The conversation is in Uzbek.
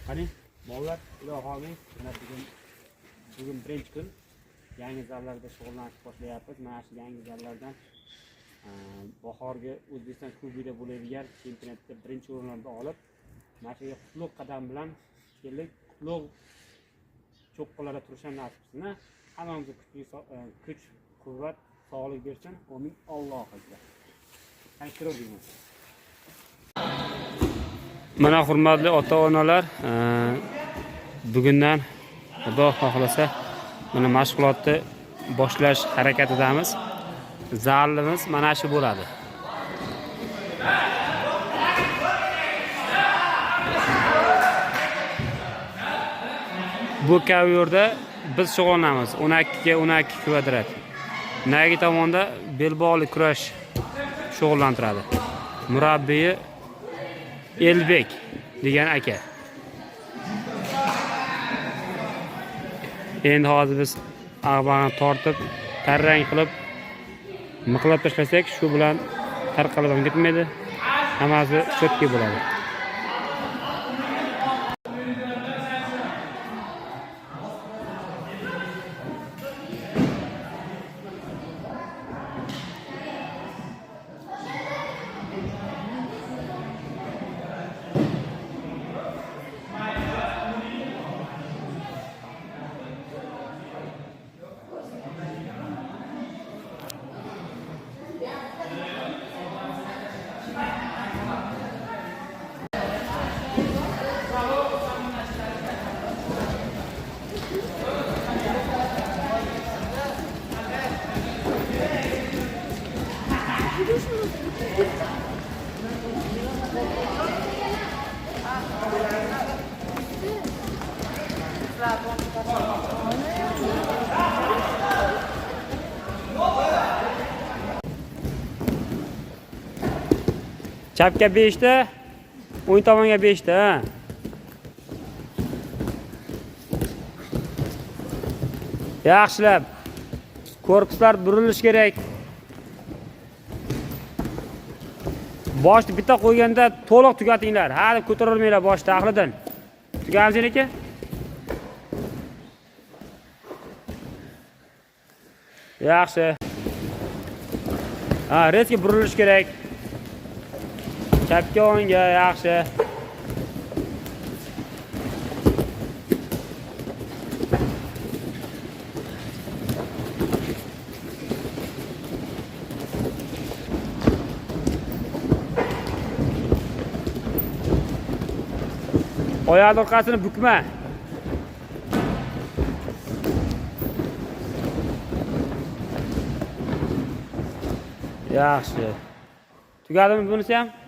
Qani, bolalar, ilohim, mana bugun birinchi kun yangi zallarda shug'ullanishni boshlayapmiz. Mana shu yangi zallardan bahorgi O'zbekiston Kubogida bo'ladigan chempionatda birinchi o'rinlarni olib, mana shu qutlug' qadam bilan keldik. Qutlug' cho'qqilari turishdan nasibsin. Hammamizga kuch, quvvat, sog'lik bersin. Amin. Alloh akbar. Qancha Mana hurmatli ota-onalar, bugundan Xudo xohlasa mana mashg'ulotni boshlash harakatidamiz. Zalimiz mana shu bo'ladi. Bu kaverda biz shug'ullanamiz. 12 ga 12 kvadrat. Nagi tomonda belbog'li kurash shug'ullantiradi. Murabbiyi Elbek degan aka. Endi hozir biz ag'bag'ini tortib, tarrang qilib, miqlab tashlasak, shu bilan tarqalib ham ketmaydi. Hammasi cho'tki bo'ladi. Chapga 5 ta, o'ng tomonga 5 ta. Yaxshilab. Korpuslar burilish kerak. Boshni bitta qo'yganda to'liq tugatinglar. Ha, deb ko'tarilmanglar boshni aqlidan. Tugamizin aka? Yaxshi. Ha, reski burilish kerak. Chapga o'ngga, yaxshi. Oyoq orqasini bukma. Yaxshi. Tugadimi bunisi ham?